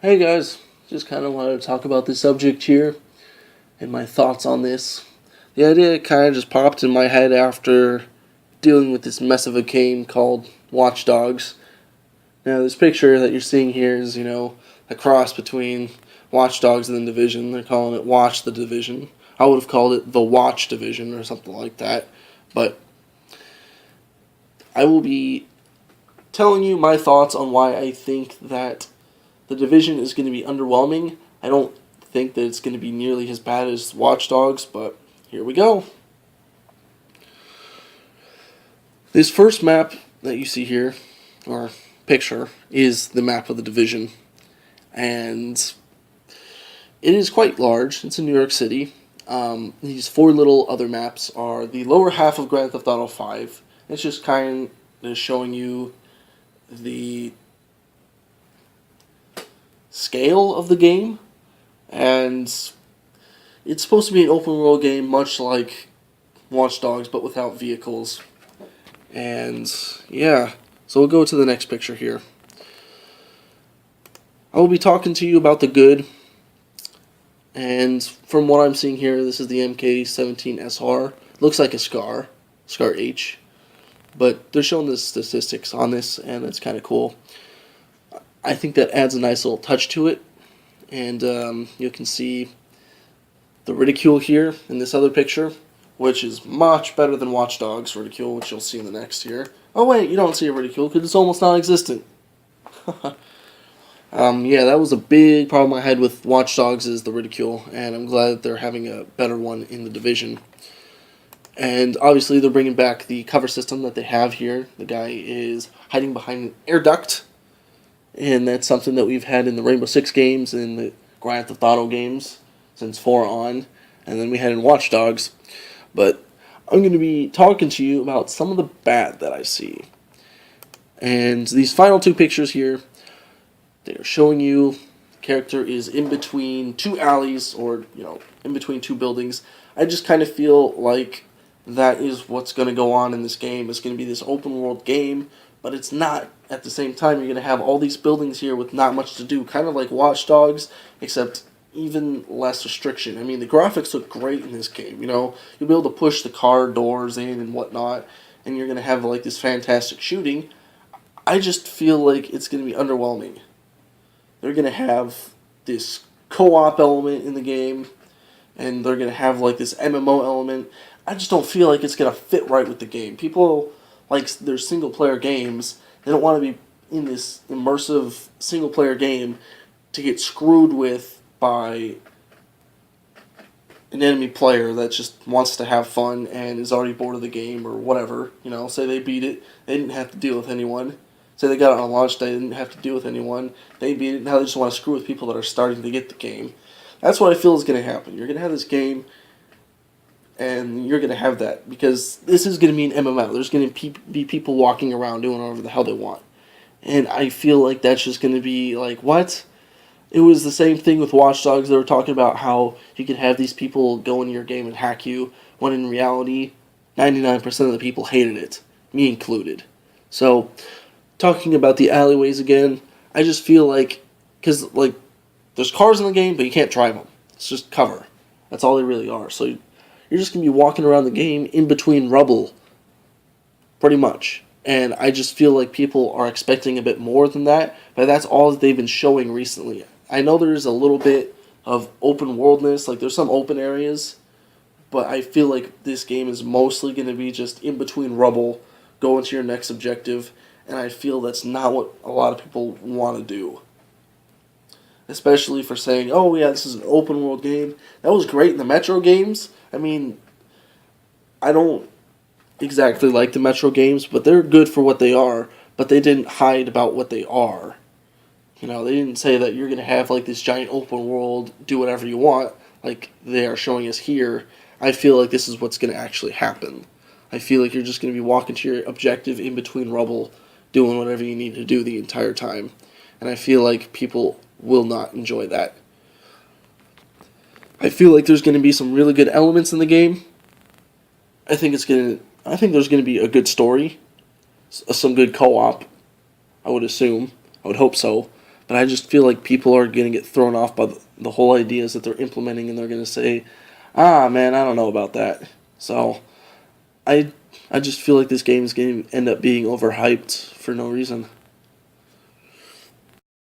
Hey guys, just kind of wanted to talk about this subject here and my thoughts on this. The idea kind of just popped in my head after dealing with this mess of a game called Watch Dogs. Now, this picture that you're seeing here is, a cross between Watch Dogs and the Division. They're calling it Watch the Division. I would have called it the Watch Division or something like that. But I will be telling you my thoughts on why I think that the Division is going to be underwhelming. I don't think that it's going to be nearly as bad as Watch Dogs, but here we go. This first map that you see here, or picture, is the map of the Division. And it is quite large. It's in New York City. These four little other maps are the lower half of Grand Theft Auto 5. It's just kind of showing you the scale of the game, and it's supposed to be an open world game much like Watch Dogs but without vehicles. And yeah, so we'll go to the next picture here. I will be talking to you about the good, and from what I'm seeing here, this is the MK17 SR. Looks like a Scar H, but they're showing the statistics on this, and it's kind of cool. I think that adds a nice little touch to it, and you can see the ridicule here in this other picture, which is much better than Watch Dogs ridicule, which you'll see in the next here. Oh wait, you don't see a ridicule because it's almost non-existent. Yeah, that was a big problem I had with Watch Dogs, is the ridicule, and I'm glad that they're having a better one in the Division. And obviously they're bringing back the cover system that they have here. The guy is hiding behind an air duct, and that's something that we've had in the Rainbow Six games and the Grand Theft Auto games since 4 on, and then we had in Watch Dogs. But I'm going to be talking to you about some of the bad that I see. And these final two pictures here, they're showing you the character is in between two alleys, or, in between two buildings. I just kind of feel like that is what's going to go on in this game. It's going to be this open world game, but it's not. At the same time, you're going to have all these buildings here with not much to do, kind of like Watch Dogs, except even less restriction. I mean, the graphics look great in this game, You'll be able to push the car doors in and whatnot, and you're going to have, like, this fantastic shooting. I just feel like it's going to be underwhelming. They're going to have this co-op element in the game, and they're going to have, like, this MMO element. I just don't feel like it's going to fit right with the game. People like their single-player games. They don't want to be in this immersive single-player game to get screwed with by an enemy player that just wants to have fun and is already bored of the game or whatever. Say they beat it, they didn't have to deal with anyone. Say they got it on launch day, they didn't have to deal with anyone. They beat it, now they just want to screw with people that are starting to get the game. That's what I feel is going to happen. You're going to have this game, and you're going to have that, because this is going to be an MMO. There's going to be people walking around doing whatever the hell they want. And I feel like that's just going to be like, what? It was the same thing with Watch Dogs. They were talking about how you could have these people go into your game and hack you, when in reality, 99% of the people hated it, me included. So, talking about the alleyways again, I just feel like, because, like, there's cars in the game, but you can't drive them. It's just cover. That's all they really are. So, you're just going to be walking around the game in between rubble, pretty much. And I just feel like people are expecting a bit more than that, but that's all that they've been showing recently. I know there's a little bit of open worldness, like there's some open areas, but I feel like this game is mostly going to be just in between rubble, going to your next objective, and I feel that's not what a lot of people want to do. Especially for saying, oh yeah, this is an open world game. That was great in the Metro games. I mean, I don't exactly like the Metro games, but they're good for what they are, but they didn't hide about what they are. They didn't say that you're going to have like this giant open world, do whatever you want, like they are showing us here. I feel like this is what's going to actually happen. I feel like you're just going to be walking to your objective in between rubble, doing whatever you need to do the entire time. And I feel like people will not enjoy that. I feel like there's going to be some really good elements in the game. I think there's going to be a good story, some good co-op. I would assume. I would hope so. But I just feel like people are going to get thrown off by the whole ideas that they're implementing, and they're going to say, "Ah, man, I don't know about that." So I I just feel like this game is going to end up being overhyped for no reason.